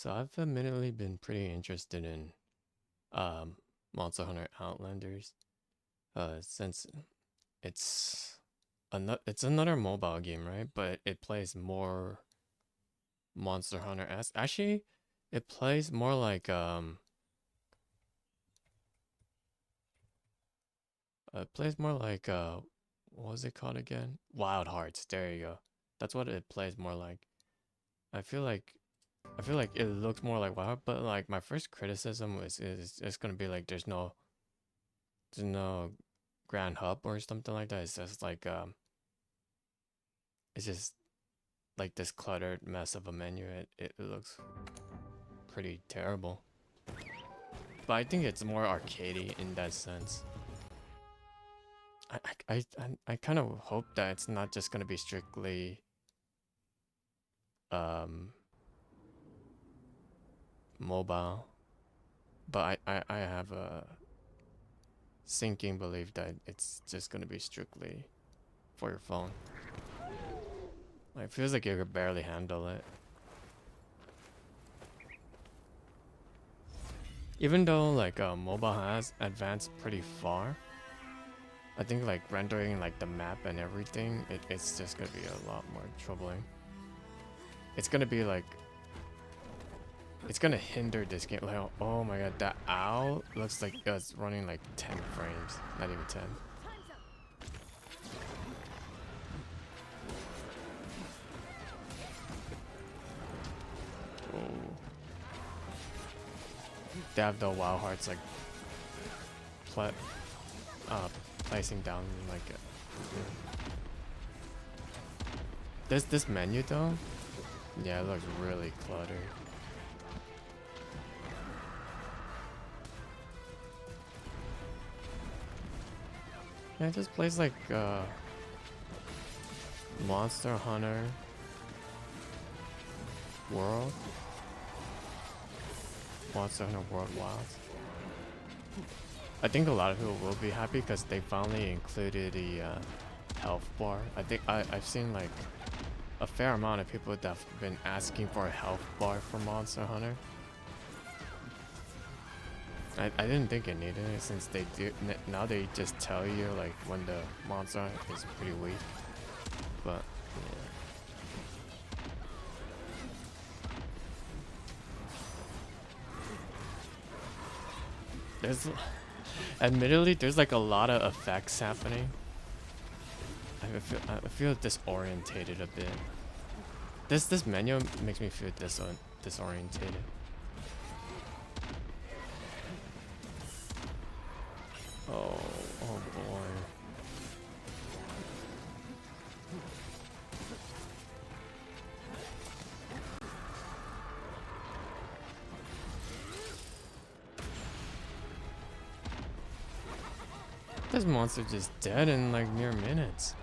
So I've admittedly been pretty interested in um Monster Hunter Outlanders since it's another mobile game, right? But it plays more Monster Hunter as actually it plays more like it plays more like what was it called again? Wild Hearts. There you go. That's what it plays more like. I feel like I feel like it looks more like Wild, but like my first criticism is it's gonna be like there's no grand hub or something like that. It's just like it's just like this cluttered mess of a menu. It looks pretty terrible. But I think it's more arcadey in that sense. I kind of hope that it's not just gonna be strictly um mobile. But I have a sinking belief that it's just gonna be strictly for your phone. Like, it feels like you could barely handle it. Even though like mobile has advanced pretty far, I think like rendering like the map and everything, it's just gonna be a lot more troubling. It's gonna be like it's gonna hinder this game. Like, oh my god, that owl looks like it's running like 10 frames, not even 10. Oh, they have the wild hearts like pla placing down like this menu though. Yeah, it looks really cluttered. Yeah, it just plays like Monster Hunter World. Monster Hunter World Wilds. I think a lot of people will be happy because they finally included the health bar. I think I've seen like a fair amount of people that have been asking for a health bar for Monster Hunter. I didn't think it needed it since they do now they just tell you like when the monster is pretty weak. But yeah. There's admittedly there's like a lot of effects happening. I feel disorientated a bit. This menu makes me feel disorientated. Oh, oh boy. This monster just dead in like mere minutes.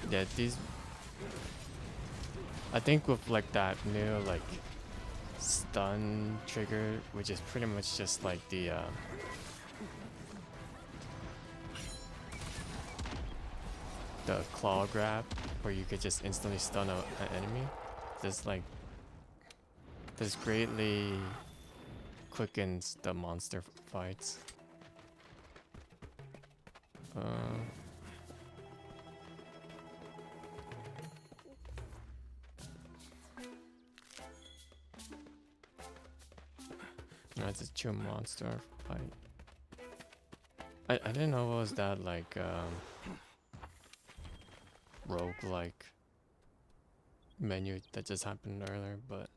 Yeah, these I think with like that new like stun trigger, which is pretty much just like the claw grab, where you could just instantly stun an enemy. Just like this greatly quickens the monster fights. Uh, That's a chill monster fight. I didn't know what was that like rogue-like menu that just happened earlier, but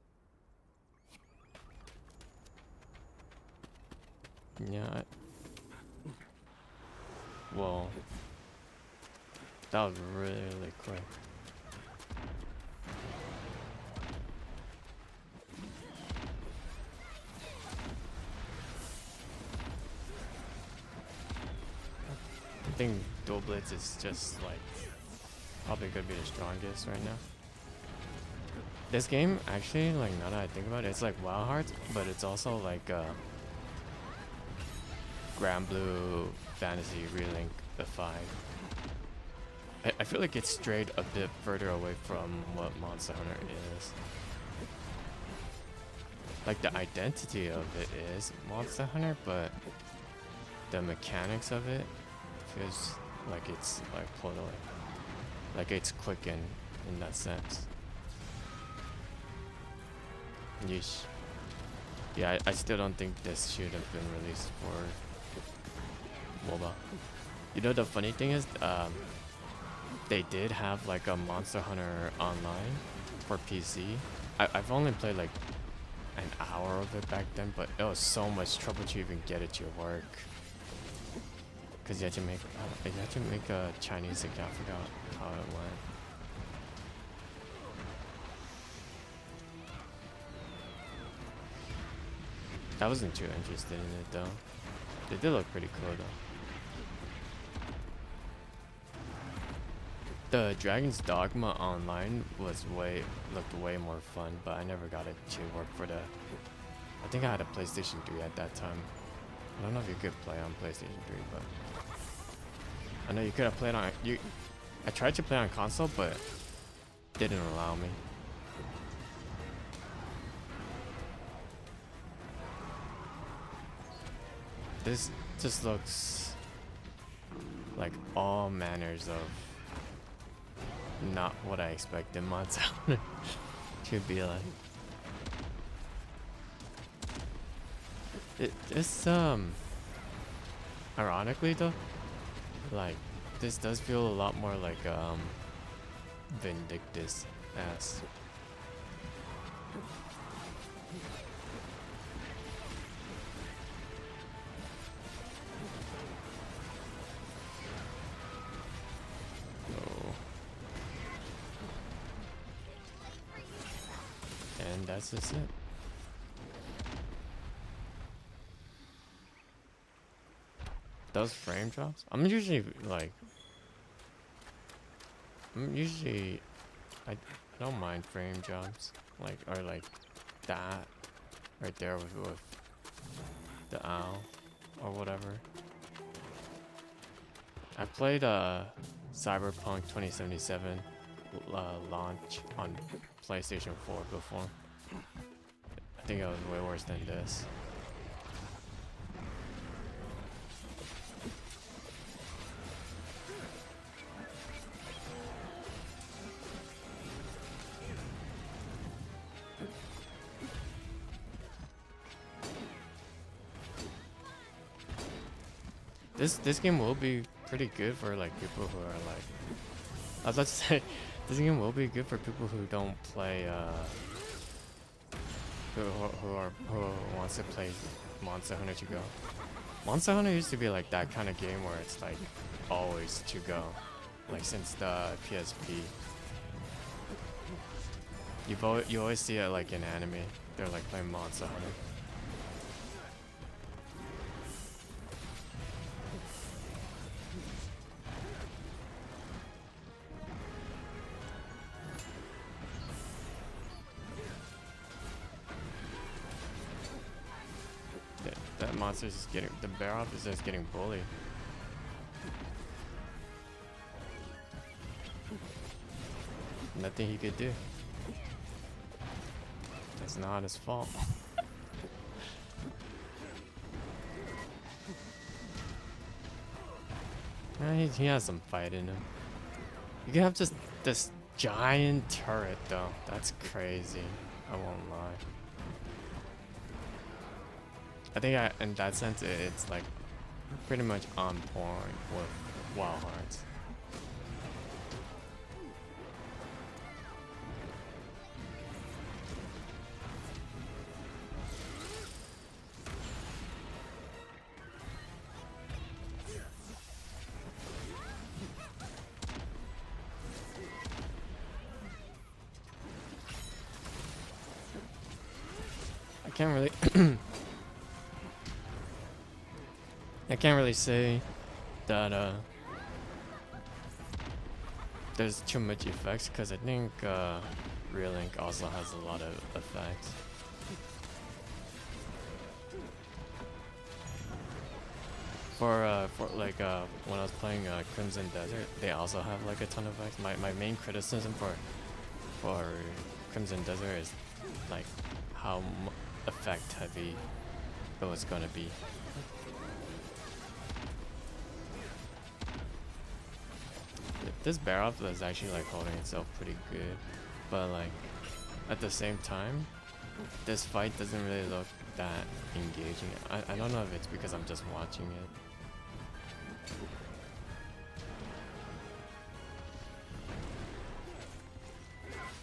yeah. Well, that was really quick. I think Dual Blitz is just like probably gonna be the strongest right now. This game actually, like now that I think about it, it's like Wild Hearts, but it's also like Grand Blue Fantasy Relink the 5. I feel like it's strayed a bit further away from what Monster Hunter is. Like the identity of it is Monster Hunter, but the mechanics of it feels like it's like totally, like it's quickened in that sense. Yeesh. Yeah, I still don't think this should have been released for mobile. You know, the funny thing is, they did have like a Monster Hunter Online for PC. I've only played like an hour of it back then, but it was so much trouble to even get it to work. Cause you had to make a Chinese account. I forgot how it went. I wasn't too interested in it though. It did look pretty cool though. The Dragon's Dogma Online looked way more fun, but I never got it to work for the. I think I had a PlayStation 3 at that time. I don't know if you could play on PlayStation 3, but I know you could have played on you. I tried to play on console, but didn't allow me. This just looks like all manners of not what I expected Monster Hunter to be like. It's ironically though, like this does feel a lot more like Vindictus as. And that's just it. Those frame drops? I don't mind frame drops. Like, or like that right there with the owl or whatever. I played Cyberpunk 2077 launch on PlayStation 4 before. I think it was way worse than this. This game will be pretty good for like people who are like, I was about to say, this game will be good for people who don't play who wants to play Monster Hunter to go. Monster Hunter used to be like that kind of game where it's like always to go, like since the PSP. You always see it like in anime. They're like playing Monster Hunter. That monster's just getting, the bear off is just getting bullied. Nothing he could do. It's not his fault. He has some fight in him. You can have just this giant turret though. That's crazy. I won't lie. I think in that sense, it's like pretty much on point with Wild Hearts. I can't really I can't really say that there's too much effects because I think Real Ink also has a lot of effects. For like when I was playing Crimson Desert, they also have like a ton of effects. My main criticism for Crimson Desert is like how effect heavy it was gonna be. This barrel is actually like holding itself pretty good, but like at the same time, this fight doesn't really look that engaging. I don't know if it's because I'm just watching it.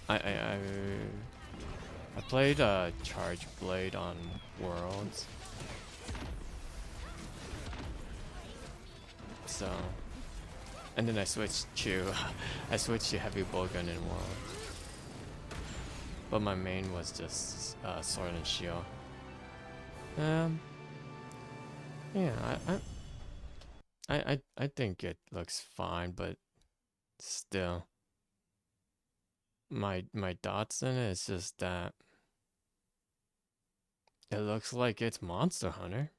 I I played Charge Blade on Worlds, so and then I switched to I switched to Heavy Bowgun in Worlds, but my main was just Sword and Shield. Um, yeah, I think it looks fine, but still, my thoughts in it is just that it looks like it's Monster Hunter.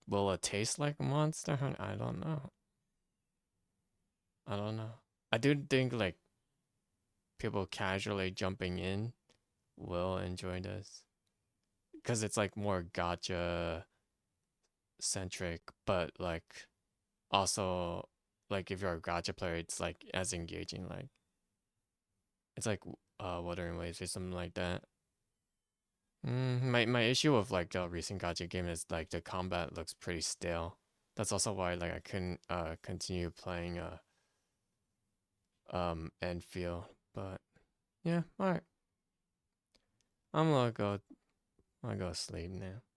Will it taste like Monster Hunter? I don't know. I don't know. I do think like people casually jumping in will enjoy this because it's like more gotcha centric, but like also like if you're a gotcha player, it's like as engaging. Like it's like Wuthering Waves or something like that. My issue with like a recent gotcha game is like the combat looks pretty stale. That's also why like I couldn't continue playing Enfield. But yeah, alright. I'm gonna go sleep now.